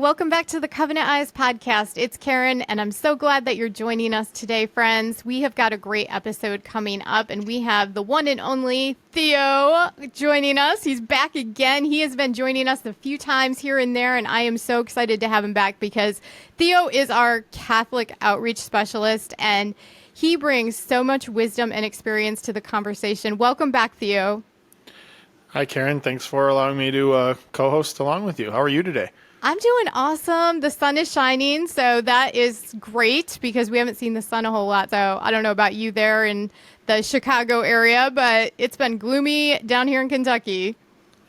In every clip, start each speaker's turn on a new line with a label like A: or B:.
A: welcome back to the Covenant Eyes podcast. It's Karen, and I'm so glad that you're joining us today, friends. We have got a great episode coming up, and we have the one and only Theo joining us. He's back again. He has been joining us a few times here and there, and I am so excited to have him back because Theo is our Catholic outreach specialist, and he brings so much wisdom and experience to the conversation. Welcome back, Theo.
B: Hi, Karen. Thanks for allowing me to co-host along with you. How are you today?
A: I'm doing awesome. The sun is shining, so that is great because we haven't seen the sun a whole lot. So I don't know about you there in the Chicago area, but it's been gloomy down here in Kentucky.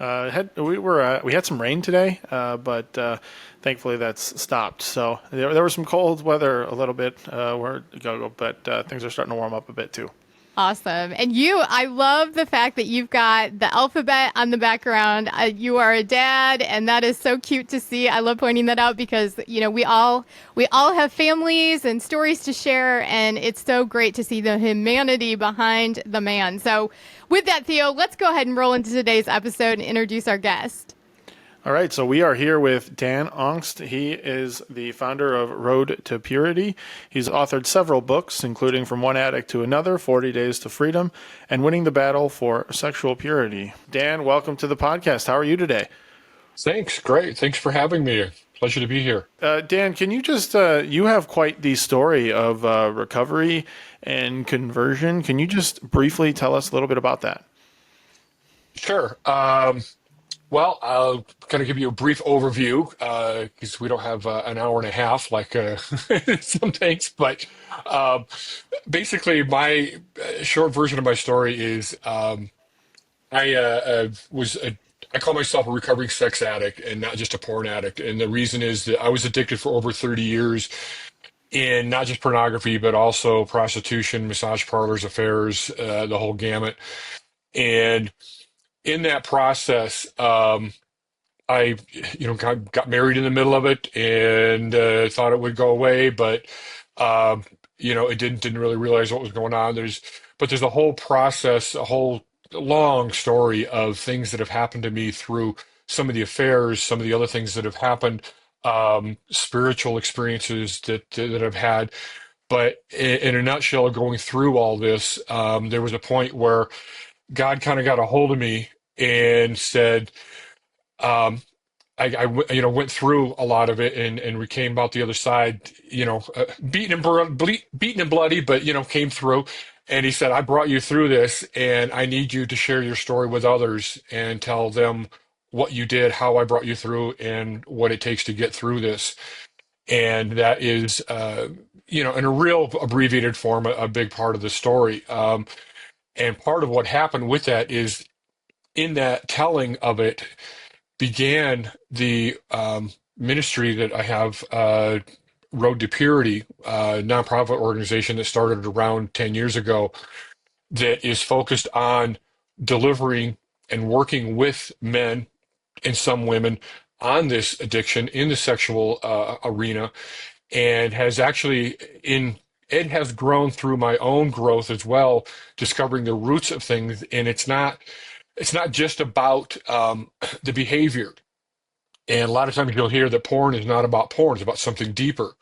B: We had some rain today, but thankfully that's stopped. So there was some cold weather a little bit but things are starting to warm up a bit too.
A: Awesome. And I love the fact that you've got the alphabet on the background. You are a dad, and that is so cute to see. I love pointing that out because, we all have families and stories to share, and it's so great to see the humanity behind the man. So with that, Theo, let's go ahead and roll into today's episode and introduce our guest.
B: All right, so we are here with Dann Aungst. He is the founder of Road to Purity. He's authored several books, including From One Addict to Another, 40 Days to Freedom, and Winning the Battle for Sexual Purity. Dan, welcome to the podcast. How are you today?
C: Thanks. Great. Thanks for having me. Pleasure to be here.
B: Dan, can you just, you have quite the story of recovery and conversion. Can you just briefly tell us a little bit about that?
C: Sure. Well, I'll kind of give you a brief overview because we don't have an hour and a half like some things. But basically, my short version of my story is I call myself a recovering sex addict and not just a porn addict. And the reason is that I was addicted for over 30 years in not just pornography, but also prostitution, massage parlors, affairs, the whole gamut. And in that process, I got married in the middle of it and thought it would go away, but it didn't really realize what was going on. There's a whole process, a whole long story of things that have happened to me through some of the affairs, some of the other things that have happened, spiritual experiences that I've had. But in a nutshell, going through all this, there was a point where God kind of got a hold of me and said, I went through a lot of it and we came out the other side, beaten and bloody, but, came through. And he said, I brought you through this and I need you to share your story with others and tell them what you did, how I brought you through and what it takes to get through this. And that is, in a real abbreviated form, a big part of the story. And part of what happened with that is in that telling of it began the ministry that I have, Road to Purity, a nonprofit organization that started around 10 years ago that is focused on delivering and working with men and some women on this addiction in the sexual arena, and has actually it has grown through my own growth as well, discovering the roots of things. And it's not just about the behavior. And a lot of times you'll hear that porn is not about porn, it's about something deeper.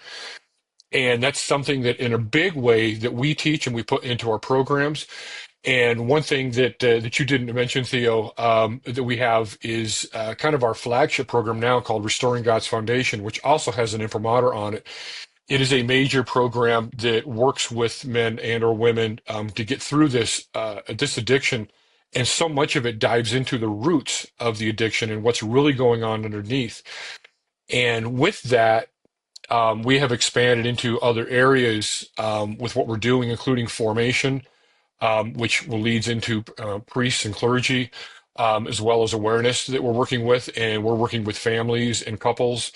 C: And that's something that in a big way that we teach and we put into our programs. And one thing that you didn't mention, Theo, that we have is kind of our flagship program now called Restoring God's Foundation, which also has an imprimatur on it. It is a major program that works with men and or women to get through this addiction. And so much of it dives into the roots of the addiction and what's really going on underneath. And with that, we have expanded into other areas with what we're doing, including formation, which leads into priests and clergy, as well as awareness that we're working with. And we're working with families and couples.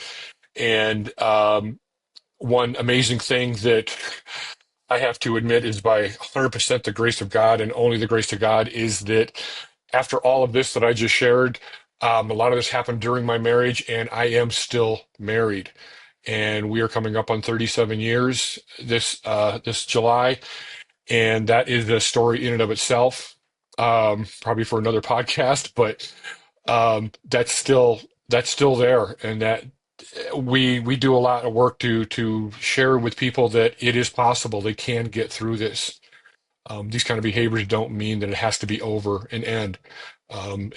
C: And one amazing thing that I have to admit is by 100% the grace of God and only the grace of God is that after all of this that I just shared, a lot of this happened during my marriage and I am still married. And we are coming up on 37 years this July. And that is a story in and of itself, probably for another podcast, but that's still there. And we do a lot of work to share with people that it is possible they can get through this. These kind of behaviors don't mean that it has to be over and end. And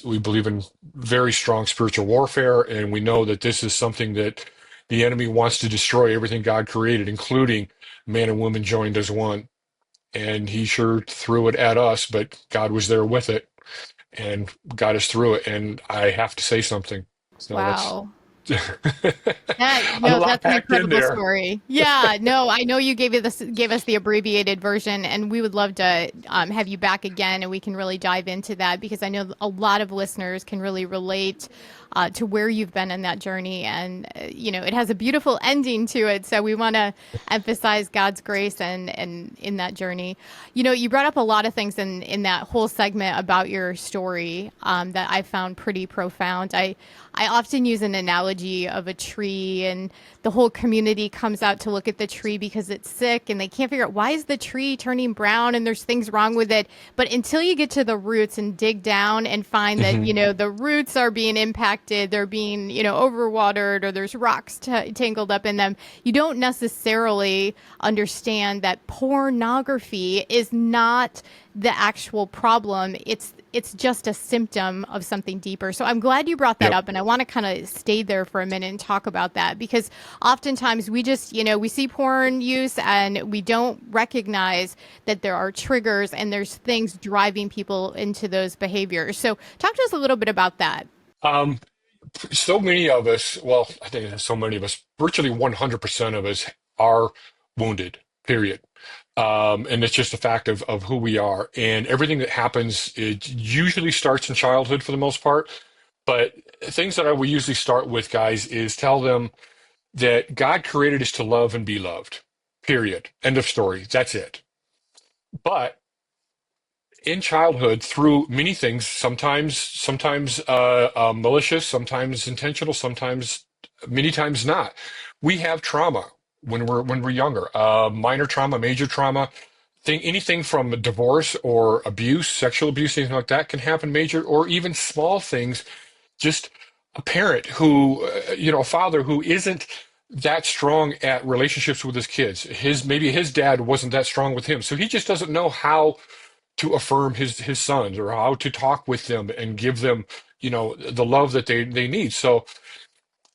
C: we believe in very strong spiritual warfare, and we know that this is something that the enemy wants to destroy everything God created, including man and woman joined as one. And he sure threw it at us, but God was there with it and got us through it. And I have to say something. So that's
A: Wow.
C: a
A: No,
C: lot
A: that's an
C: packed in
A: incredible
C: there.
A: story. Yeah, no, I know you gave us the abbreviated version, and we would love to have you back again, and we can really dive into that because I know a lot of listeners can really relate to where you've been in that journey, and it has a beautiful ending to it. So we want to emphasize God's grace and in that journey. You brought up a lot of things in that whole segment about your story that I found pretty profound. I often use an analogy of a tree, and the whole community comes out to look at the tree because it's sick and they can't figure out why is the tree turning brown and there's things wrong with it. But until you get to the roots and dig down and find that,
C: Hmm.
A: the roots are being impacted, they're being, overwatered, or there's rocks tangled up in them, you don't necessarily understand that pornography is not the actual problem. It's just a symptom of something deeper. So I'm glad you brought that
C: Yep.
A: up, and I want to kind of stay there for a minute and talk about that because oftentimes we just, we see porn use and we don't recognize that there are triggers and there's things driving people into those behaviors. So talk to us a little bit about that.
C: Um, so many of us, well, I think there's so many of us, virtually 100% of us are wounded, period. And it's just a fact of who we are. And everything that happens, it usually starts in childhood for the most part. But things that I will usually start with, guys, is tell them that God created us to love and be loved, period. End of story. That's it. But in childhood, through many things, sometimes malicious, sometimes intentional, sometimes many times not. We have trauma when we're younger. Minor trauma, major trauma, anything from divorce or abuse, sexual abuse, anything like that can happen. Major or even small things. Just a parent who, a father who isn't that strong at relationships with his kids. Maybe his dad wasn't that strong with him, so he just doesn't know how to affirm his sons or how to talk with them and give them the love that they need. So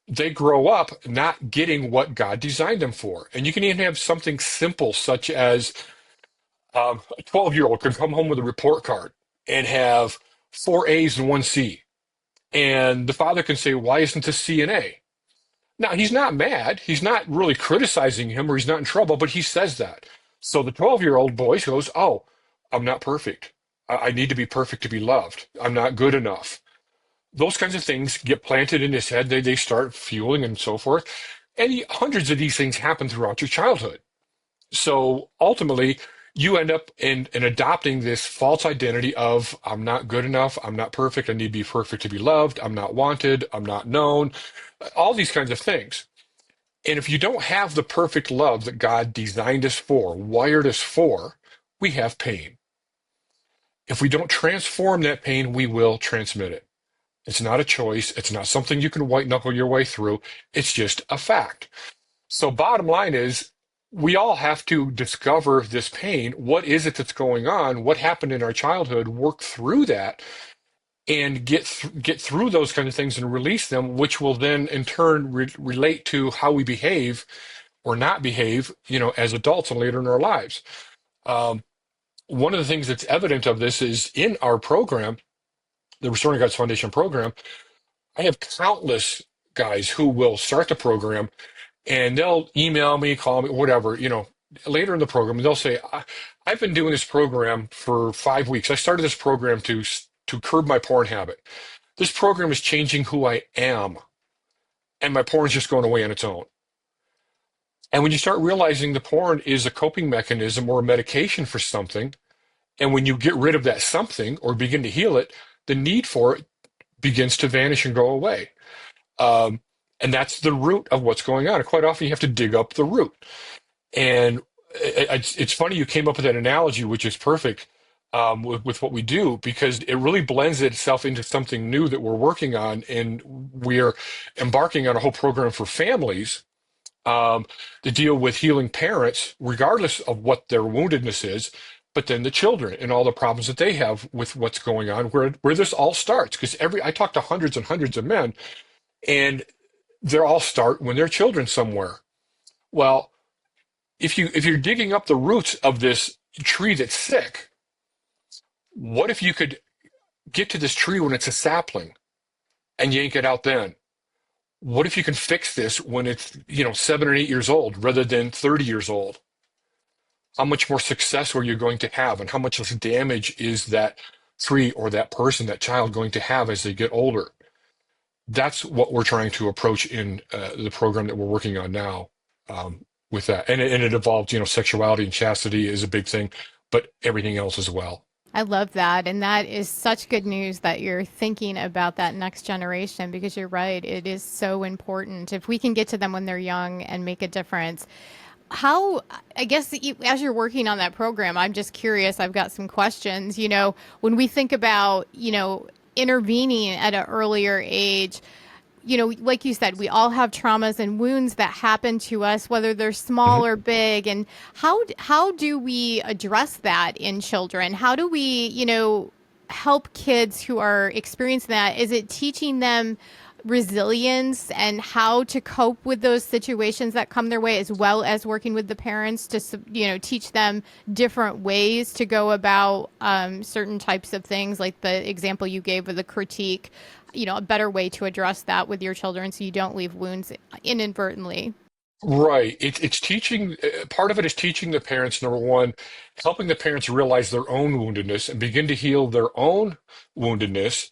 C: they grow up not getting what God designed them for. And you can even have something simple such as a 12-year-old can come home with a report card and have four A's and one C, and the father can say, why isn't this C and A? Now, he's not mad, he's not really criticizing him, or he's not in trouble, but he says that. So the 12-year-old boy goes, oh, I'm not perfect. I need to be perfect to be loved. I'm not good enough. Those kinds of things get planted in his head. They start fueling and so forth. And hundreds of these things happen throughout your childhood. So ultimately, you end up in adopting this false identity of I'm not good enough, I'm not perfect, I need to be perfect to be loved, I'm not wanted, I'm not known, all these kinds of things. And if you don't have the perfect love that God designed us for, wired us for, we have pain. If we don't transform that pain, we will transmit it. It's not a choice. It's not something you can white knuckle your way through. It's just a fact. So bottom line is we all have to discover this pain. What is it that's going on? What happened in our childhood? Work through that and get through those kind of things and release them, which will then in turn relate to how we behave or not behave, as adults and later in our lives. Um, One of the things that's evident of this is in our program, the Restoring God's Foundation program. I have countless guys who will start the program and they'll email me, call me, whatever, later in the program, and they'll say, I've been doing this program for 5 weeks. I started this program to curb my porn habit. This program is changing who I am, and my porn's just going away on its own. And when you start realizing the porn is a coping mechanism or a medication for something, and when you get rid of that something or begin to heal it, the need for it begins to vanish and go away. Um, and that's the root of what's going on. And quite often you have to dig up the root. And it's funny you came up with that analogy, which is perfect. with what we do, because it really blends itself into something new that we're working on, and we're embarking on a whole program for families to deal with healing parents, regardless of what their woundedness is, but then the children and all the problems that they have with what's going on, where this all starts. Because I talk to hundreds and hundreds of men, and they all start when they're children somewhere. Well, if you're digging up the roots of this tree that's sick, what if you could get to this tree when it's a sapling and yank it out then? What if you can fix this when it's 7 or 8 years old rather than 30 years old? How much more success are you going to have, and how much less damage is that tree or that person, that child, going to have as they get older? That's what we're trying to approach in the program that we're working on now, with that. And it involves, sexuality and chastity is a big thing, but everything else as well.
A: I love that. And that is such good news that you're thinking about that next generation, because you're right. It is so important. If we can get to them when they're young and make a difference. How, I guess, as you're working on that program, I'm just curious, I've got some questions. When we think about, intervening at an earlier age, like you said, we all have traumas and wounds that happen to us, whether they're small or big. And how do we address that in children? How do we, help kids who are experiencing that? Is it teaching them resilience and how to cope with those situations that come their way, as well as working with the parents to, teach them different ways to go about certain types of things, like the example you gave with the critique, a better way to address that with your children so you don't leave wounds inadvertently?
C: Right. It's teaching, part of it is teaching the parents, number one, helping the parents realize their own woundedness and begin to heal their own woundedness.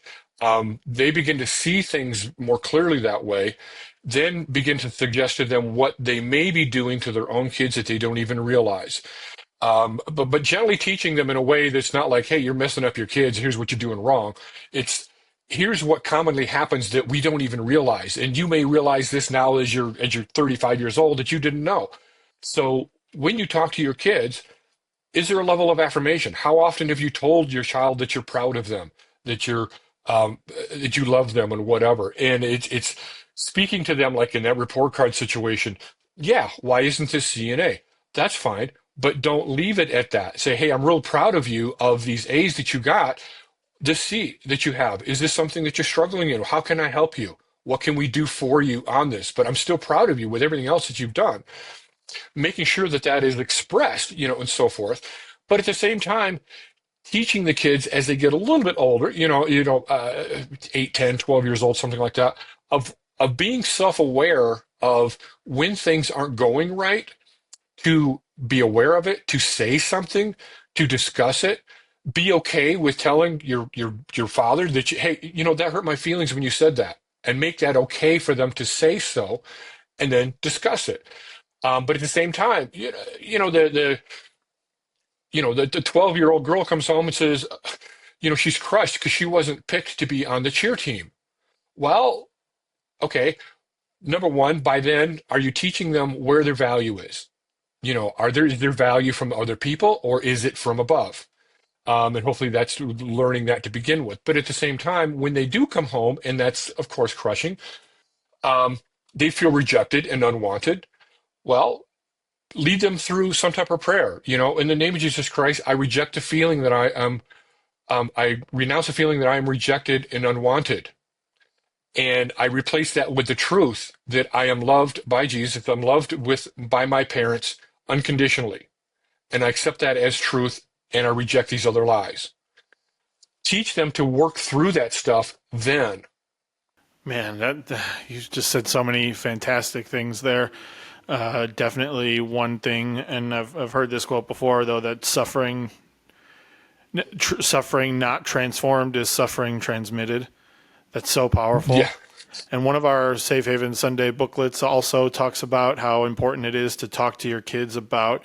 C: They begin to see things more clearly that way, then begin to suggest to them what they may be doing to their own kids that they don't even realize. But generally teaching them in a way that's not like, hey, you're messing up your kids, here's what you're doing wrong. It's here's what commonly happens that we don't even realize. And you may realize this now as you're 35 years old that you didn't know. So when you talk to your kids, is there a level of affirmation? How often have you told your child that you're proud of them, that that you love them and whatever? And it's speaking to them like in that report card situation. Yeah, why isn't this CNA? That's fine, but don't leave it at that. Say, hey, I'm real proud of you of these A's that you got. This C that you have, is this something that you're struggling in? How can I help you? What can we do for you on this? But I'm still proud of you with everything else that you've done. Making sure that that is expressed, and so forth. But at the same time, teaching the kids as they get a little bit older, 8, 10, 12 years old, something like that, of being self-aware of when things aren't going right, to be aware of it, to say something, to discuss it, be okay with telling your father that hey, that hurt my feelings when you said that, and make that okay for them to say so, and then discuss it. But at the same time, the 12-year-old girl comes home and says, she's crushed because she wasn't picked to be on the cheer team. Well, okay. Number one, by then, are you teaching them where their value is? Is their value from other people, or is it from above? And hopefully that's learning that to begin with. But at the same time, when they do come home, and that's, of course, crushing, they feel rejected and unwanted. Well, lead them through some type of prayer. In the name of Jesus Christ, I reject the feeling that I renounce the feeling that I am rejected and unwanted. And I replace that with the truth that I am loved by Jesus, I'm loved by my parents unconditionally. And I accept that as truth, and I reject these other lies. Teach them to work through that stuff then.
B: Man, that you just said so many fantastic things there. Definitely one thing, and I've heard this quote before, though, that suffering not transformed is suffering transmitted. That's so powerful.
C: Yeah.
B: And one of our Safe Haven Sunday booklets also talks about how important it is to talk to your kids about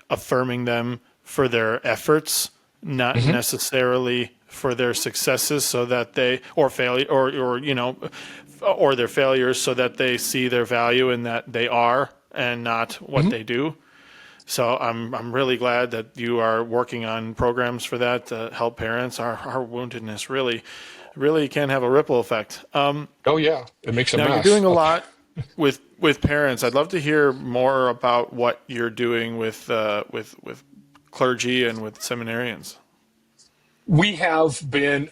B: affirming them for their efforts, not necessarily for their successes, so that they, or failure, or their failures, so that they see their value in that they are and not what they do. So I'm really glad that you are working on programs for that to help parents. Our woundedness really can have a ripple effect.
C: Oh yeah, it makes a
B: Now you're
C: mess.
B: doing a lot with parents. I'd love to hear more about what you're doing with clergy and with seminarians.
C: We have been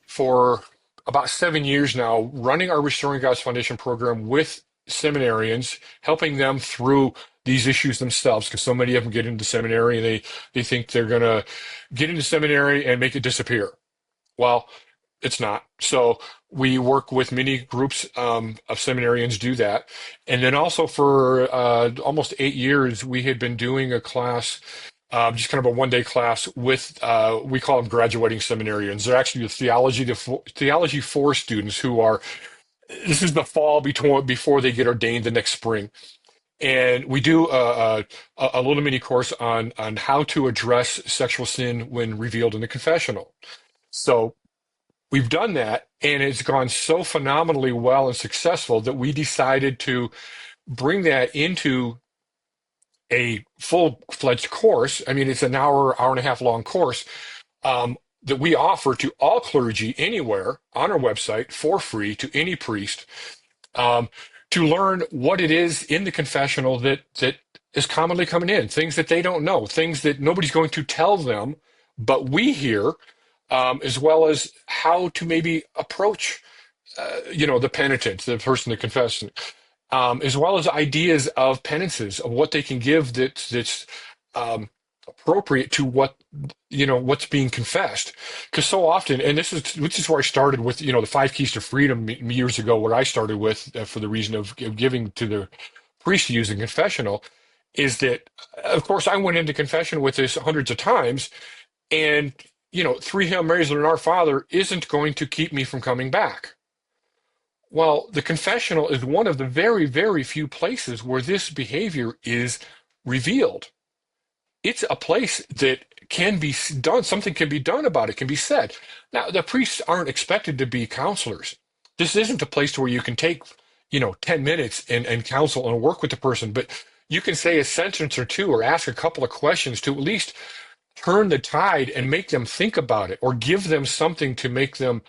C: for about 7 years now running our Restoring God's Foundation program with seminarians, helping them through these issues themselves, because so many of them get into seminary and they think they're going to get into seminary and make it disappear. Well, it's not. So we work with many groups of seminarians do that. And then also for almost 8 years, we had been doing a class, just kind of a one-day class with, we call them graduating seminarians. They're actually the theology 4 students who are, this is the fall before they get ordained the next spring. And we do a little mini course on how to address sexual sin when revealed in the confessional. So we've done that, and it's gone so phenomenally well and successful that we decided to bring that into a full-fledged course. I mean, it's an hour and a half long course that we offer to all clergy anywhere on our website for free to any priest um, to learn what it is in the confessional that is commonly coming in, things that they don't know, things that nobody's going to tell them, but we hear, as well as how to maybe approach, the penitent, the person that confesses, as well as ideas of penances, of what they can give that's appropriate to what's being confessed. Because so often, and which is where I started with, the 5 keys to freedom years ago, where I started with for the reason of giving to the priest using confessional, is that, of course, I went into confession with this hundreds of times, and 3 Hail Marys and an Our Father isn't going to keep me from coming back. Well, the confessional is one of the very, very few places where this behavior is revealed. It's a place that can be done, something can be done about it, can be said. Now, the priests aren't expected to be counselors. This isn't a place where you can take, 10 minutes and counsel and work with the person, but you can say a sentence or two or ask a couple of questions to at least turn the tide and make them think about it, or give them something to make them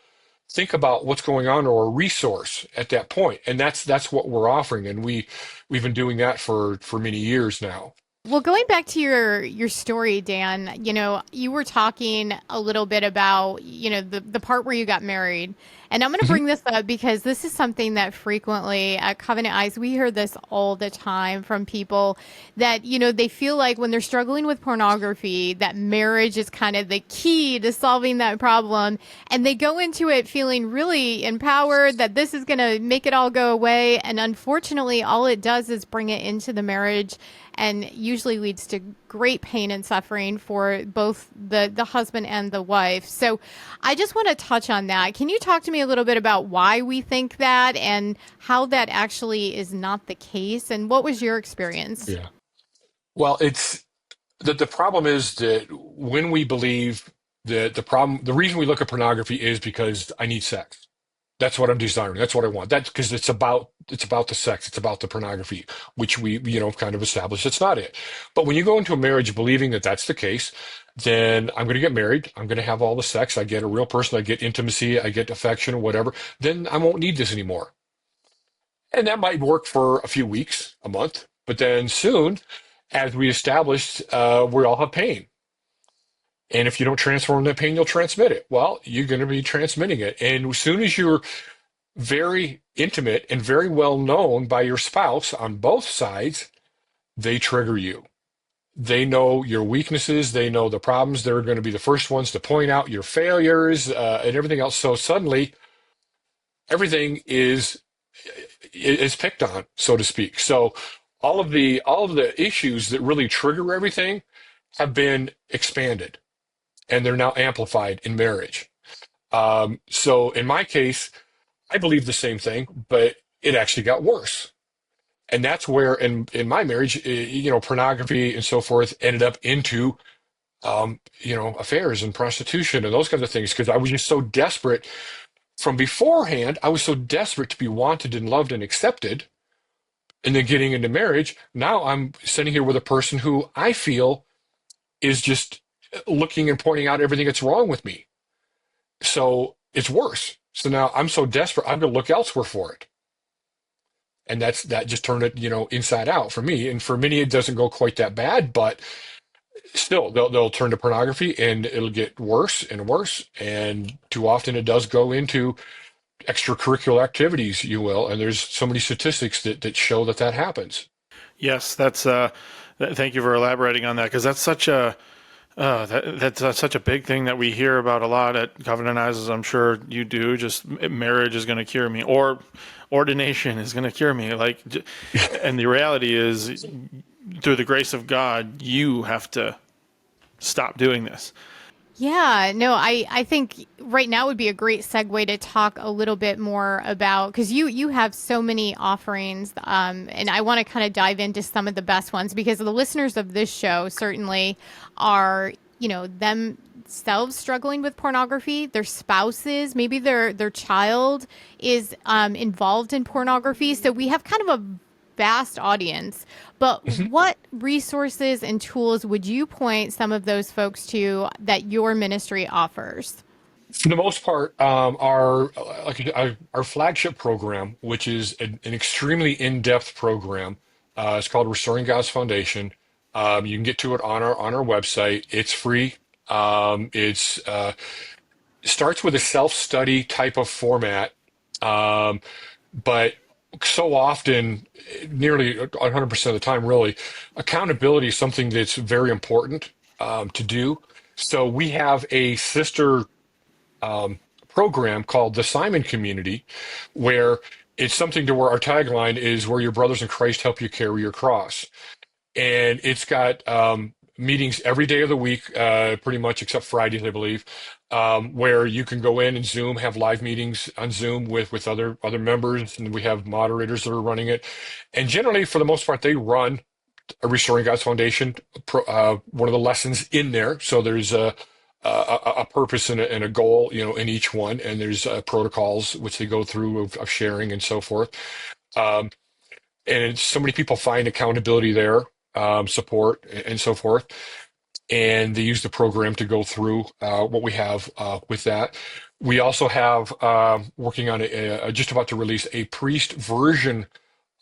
C: think about what's going on, or a resource at that point. And that's what we're offering, and we've been doing that for many years now.
A: Well, going back to your story, Dan, you were talking a little bit about, the part where you got married. And I'm going to bring this up because this is something that frequently at Covenant Eyes, we hear this all the time from people that, they feel like when they're struggling with pornography, that marriage is kind of the key to solving that problem. And they go into it feeling really empowered that this is going to make it all go away. And unfortunately, all it does is bring it into the marriage, and usually leads to great pain and suffering for both the husband and the wife. So I just want to touch on that. Can you talk to me a little bit about why we think that and how that actually is not the case? And what was your experience?
C: Yeah. Well, it's the problem is that when we believe that the reason we look at pornography is because I need sex. That's what I'm desiring. That's what I want. That's because it's about the sex. It's about the pornography, which we, kind of established. It's not it. But when you go into a marriage believing that that's the case, then I'm going to get married. I'm going to have all the sex. I get a real person. I get intimacy. I get affection or whatever. Then I won't need this anymore. And that might work for a few weeks, a month. But then soon, as we established, we all have pain. And if you don't transform that pain, you'll transmit it. Well, you're going to be transmitting it. And as soon as you're very intimate and very well known by your spouse on both sides, they trigger you. They know your weaknesses. They know the problems. They're going to be the first ones to point out your failures and everything else. So suddenly, everything is picked on, so to speak. So all of the issues that really trigger everything have been expanded, and they're now amplified in marriage. So in my case, I believe the same thing, but it actually got worse. And that's where, in my marriage, pornography and so forth ended up into, affairs and prostitution and those kinds of things, because I was just so desperate from beforehand. I was so desperate to be wanted and loved and accepted And then getting into marriage, now I'm sitting here with a person who I feel is just looking and pointing out everything that's wrong with me. So it's worse. So now I'm so desperate, I'm going to look elsewhere for it. And that just turned it, inside out for me. And for many, it doesn't go quite that bad, but still, they'll turn to pornography, and it'll get worse and worse. And too often, it does go into extracurricular activities, you will. And there's so many statistics that show that happens.
B: Yes, that's. Thank you for elaborating on that, because that's such a that's such a big thing that we hear about a lot at Covenant Eyes, as I'm sure you do. Just marriage is going to cure me, or ordination is going to cure me. And the reality is, through the grace of God, you have to stop doing this.
A: Yeah, no, I think right now would be a great segue to talk a little bit more about, because you have so many offerings, and I want to kind of dive into some of the best ones, because the listeners of this show certainly are, themselves struggling with pornography, their spouses, maybe their child is involved in pornography. So we have kind of a vast audience, but what resources and tools would you point some of those folks to that your ministry offers?
C: For the most part, our flagship program, which is an extremely in-depth program, it's called Restoring God's Foundation. You can get to it on our website. It's free. It starts with a self-study type of format, but so often, nearly 100% of the time, really, accountability is something that's very important to do. So we have a sister program called the Simon Community, where it's something to where our tagline is where your brothers in Christ help you carry your cross. And it's got meetings every day of the week, pretty much except Fridays, I believe, where you can go in and Zoom, have live meetings on Zoom with other members, and we have moderators that are running it. And generally, for the most part, they run a Restoring God's Foundation, one of the lessons in there. So there's a purpose and a goal, in each one, and there's protocols which they go through of sharing and so forth. And so many people find accountability there, support, and so forth. And they use the program to go through what we have with that. We also have working on just about to release a priest version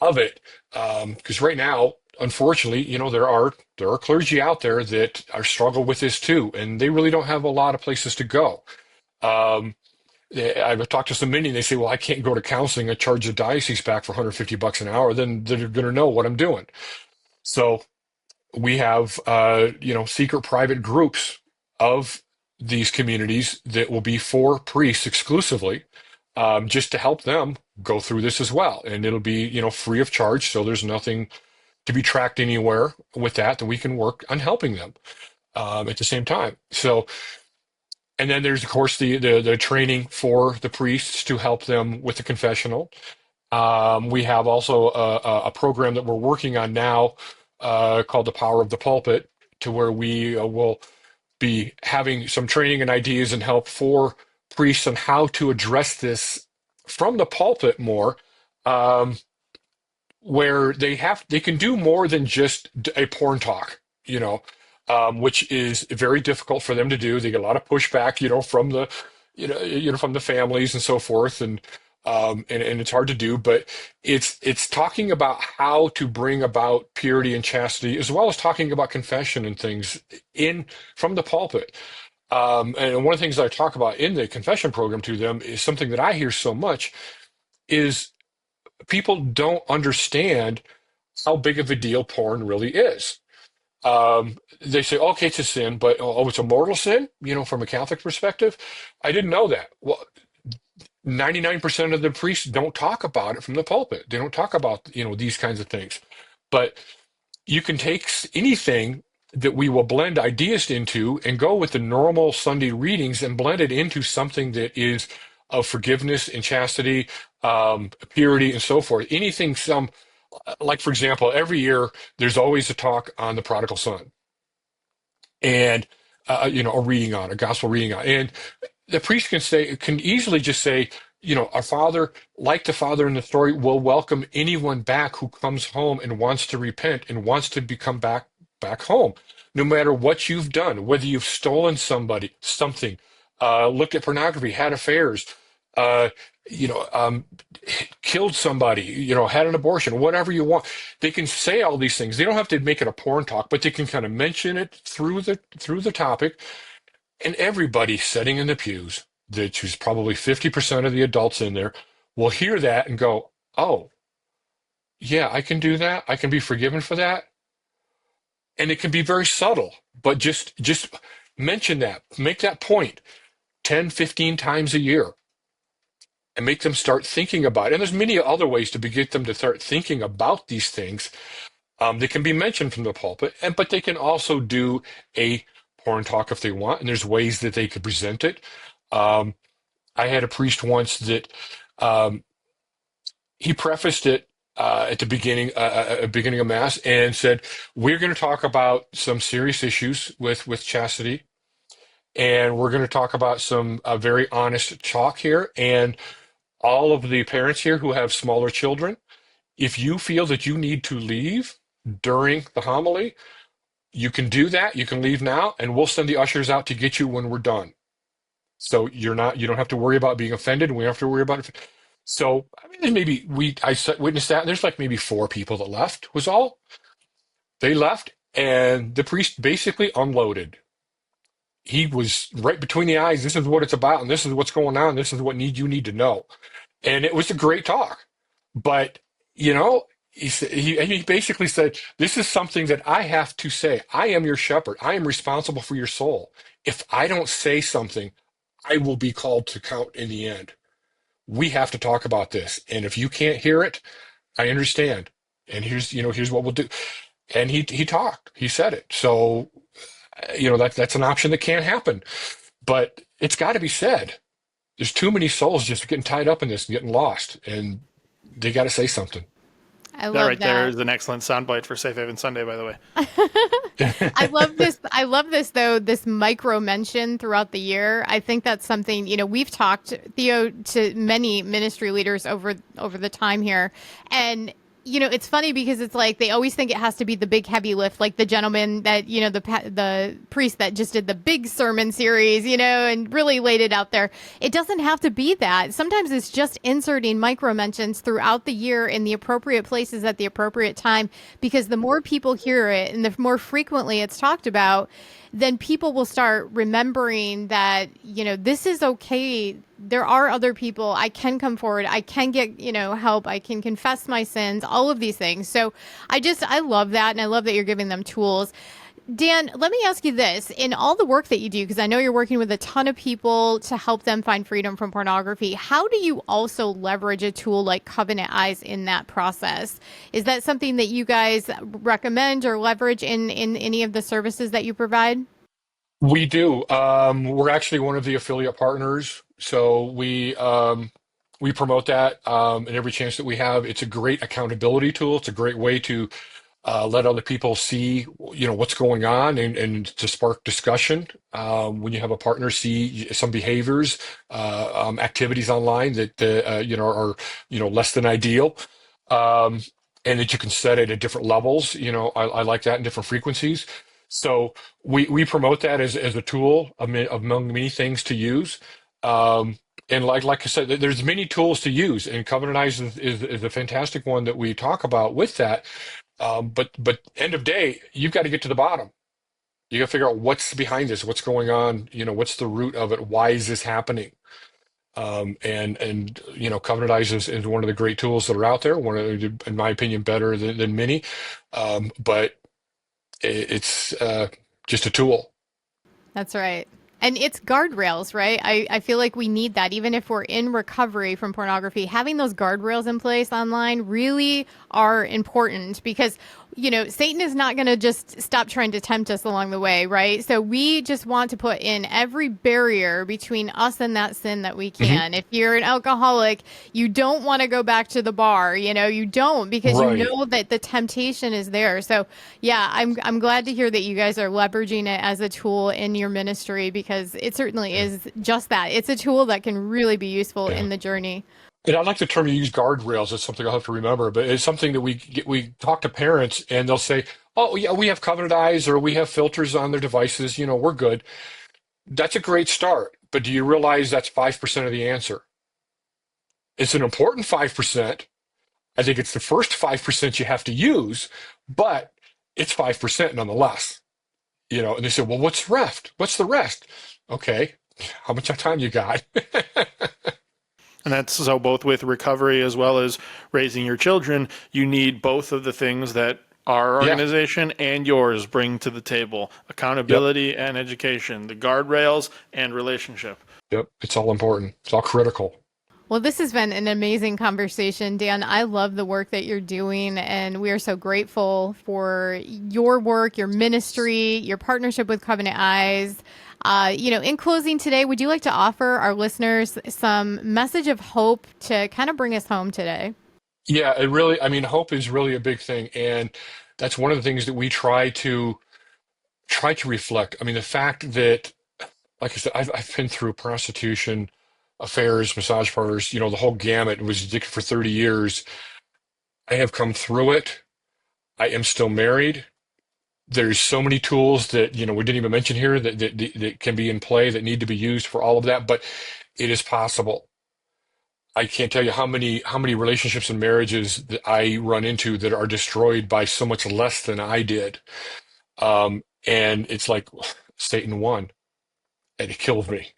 C: of it, because right now, unfortunately, there are clergy out there that are struggle with this too, and they really don't have a lot of places to go. I've talked to so many, and they say, "Well, I can't go to counseling. I charge the diocese back for $150 an hour. Then they're going to know what I'm doing." So we have, secret private groups of these communities that will be for priests exclusively, just to help them go through this as well. And it'll be, free of charge. So there's nothing to be tracked anywhere with that we can work on helping them at the same time. So, and then there's, of course, the training for the priests to help them with the confessional. We have also a program that we're working on now called The Power of the Pulpit, to where we will be having some training and ideas and help for priests on how to address this from the pulpit more, where they can do more than just a porn talk, which is very difficult for them to do. They get a lot of pushback, from the, from the families and so forth, and it's hard to do. But it's talking about how to bring about purity and chastity, as well as talking about confession and things from the pulpit. And one of the things that I talk about in the confession program to them is something that I hear so much is people don't understand how big of a deal porn really is. They say, okay, it's a sin, but it's a mortal sin, from a Catholic perspective. I didn't know that. Well, 99% of the priests don't talk about it from the pulpit. They don't talk about, these kinds of things. But you can take anything that we will blend ideas into and go with the normal Sunday readings and blend it into something that is of forgiveness and chastity, purity, and so forth. Anything, like, for example, every year there's always a talk on the prodigal son, and a gospel reading on it. And the priest can easily just say, Our father, like the father in the story, will welcome anyone back who comes home and wants to repent and wants to become back home, no matter what you've done, whether you've stolen something, looked at pornography, had affairs, uh, you know, um, killed somebody, had an abortion, whatever you want. They can say all these things. They don't have to make it a porn talk, but they can kind of mention it through the topic, and everybody sitting in the pews, which is probably 50% of the adults in there, will hear that and go, "Oh, yeah, I can do that. I can be forgiven for that." And it can be very subtle, but just mention that, make that point 10, 15 times a year and make them start thinking about it. And there's many other ways to get them to start thinking about these things. They can be mentioned from the pulpit, but they can also do a porn talk if they want, and there's ways that they could present it. Um, I had a priest once that um, he prefaced it at the beginning of Mass, and said, "We're going to talk about some serious issues with chastity, and we're going to talk about some very honest talk here. And all of the parents here who have smaller children, if you feel that you need to leave during the homily, you can do that. You can leave now, and we'll send the ushers out to get you when we're done. So you don't have to worry about being offended, and we don't have to worry about it." So, I mean, I witnessed that, and there's like maybe 4 people that left, was all. They left, and the priest basically unloaded. He was right between the eyes. This is what it's about, and this is what's going on. This is what you need to know. And it was a great talk. But, he basically said, "This is something that I have to say. I am your shepherd. I am responsible for your soul. If I don't say something, I will be called to count in the end. We have to talk about this. And if you can't hear it, I understand. And here's what we'll do." And he talked. He said it. So, that's an option that can happen. But it's got to be said. There's too many souls just getting tied up in this and getting lost, and they got to say something.
A: I love
B: That right there is an excellent soundbite for Safe Haven Sunday, by the way.
A: I love this. I love this though. This micro mention throughout the year. I think that's something, we've talked, Theo, to many ministry leaders over the time here, and it's funny because it's like they always think it has to be the big heavy lift, like the gentleman that, the priest that just did the big sermon series, and really laid it out there. It doesn't have to be that. Sometimes it's just inserting micro mentions throughout the year in the appropriate places at the appropriate time, because the more people hear it and the more frequently it's talked about, then people will start remembering that, this is okay. There are other people. I can come forward. I can get, help. I can confess my sins, all of these things. So I love that. And I love that you're giving them tools. Dan, let me ask you this. In all the work that you do, because I know you're working with a ton of people to help them find freedom from pornography, how do you also leverage a tool like Covenant Eyes in that process? Is that something that you guys recommend or leverage in any of the services that you provide?
C: We do. We're actually one of the affiliate partners, so we promote that in every chance that we have. It's a great accountability tool. It's a great way to let other people see, what's going on, and to spark discussion. When you have a partner see some behaviors, activities online that are less than ideal, and that you can set it at different levels. I like that in different frequencies. So we promote that as a tool among many things to use. And like I said, there's many tools to use, and Covenant Eyes is a fantastic one that we talk about with that. But end of day, you've got to get to the bottom. You got to figure out what's behind this, what's going on, what's the root of it, why is this happening? And Covenant Eyes is one of the great tools that are out there. One of, in my opinion, better than many. But it's just a tool.
A: That's right. And it's guardrails, right? I feel like we need that. Even if we're in recovery from pornography, having those guardrails in place online really are important, because Satan is not going to just stop trying to tempt us along the way, right? So we just want to put in every barrier between us and that sin that we can. If you're an alcoholic, you don't want to go back to the bar, you don't, because you
C: Right.
A: know that the temptation is there. So yeah, I'm glad to hear that you guys are leveraging it as a tool in your ministry, because it certainly is just that. It's a tool that can really be useful
C: Yeah.
A: in the journey.
C: And I like the term you use, guardrails. It's something I'll have to remember, but it's something that we talk to parents and they'll say, "Oh, yeah, we have covenant eyes or we have filters on their devices. We're good." That's a great start, but do you realize that's 5% of the answer? It's an important 5%. I think it's the first 5% you have to use, but it's 5% nonetheless. And they say, "Well, what's left? What's the rest?" Okay, how much time you got?
B: And that's so both with recovery as well as raising your children, you need both of the things that our
C: Yeah.
B: organization and yours bring to the table:
C: Yep.
B: accountability and education, the guardrails and relationship.
C: Yep. It's all important. It's all critical.
A: Well, this has been an amazing conversation, Dan. I love the work that you're doing, and we are so grateful for your work, your ministry, your partnership with Covenant Eyes. In closing today, would you like to offer our listeners some message of hope to kind of bring us home today?
C: Yeah, hope is really a big thing. And that's one of the things that we try to reflect. The fact that, like I said, I've been through prostitution, affairs, massage parlors, the whole gamut, was addicted for 30 years. I have come through it. I am still married. There's so many tools that, we didn't even mention here that can be in play that need to be used for all of that, but it is possible. I can't tell you how many relationships and marriages that I run into that are destroyed by so much less than I did. And it's like Satan won, and it killed me.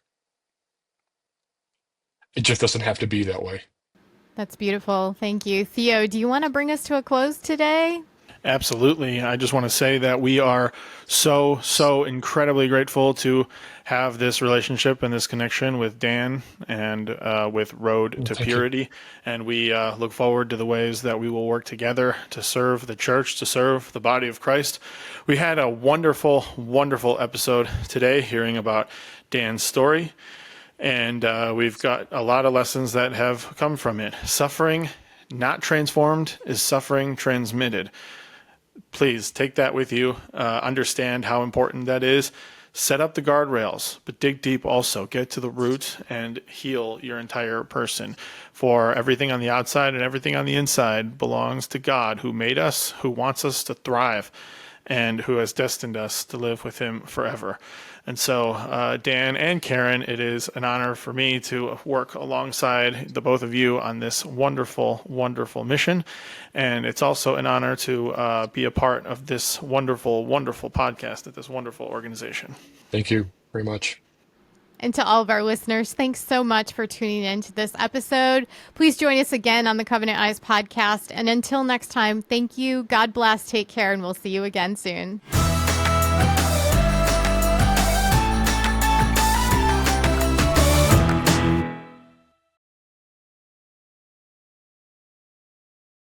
C: It just doesn't have to be that way.
A: That's beautiful. Thank you. Theo, do you want to bring us to a close today?
B: Absolutely. I just want to say that we are so, so incredibly grateful to have this relationship and this connection with Dan and with Road to
C: Thank you.
B: Purity. And we look forward to the ways that we will work together to serve the church, to serve the body of Christ. We had a wonderful, wonderful episode today hearing about Dan's story. And we've got a lot of lessons that have come from it. Suffering not transformed is suffering transmitted. Please take that with you. Understand how important that is. Set up the guardrails, but dig deep also. Get to the root and heal your entire person. For everything on the outside and everything on the inside belongs to God, who made us, who wants us to thrive, and who has destined us to live with him forever. And so, Dan and Karen, it is an honor for me to work alongside the both of you on this wonderful, wonderful mission. And it's also an honor to be a part of this wonderful, wonderful podcast at this wonderful organization.
C: Thank you very much.
A: And to all of our listeners, thanks so much for tuning in to this episode. Please join us again on the Covenant Eyes podcast. And until next time, thank you. God bless. Take care. And we'll see you again soon.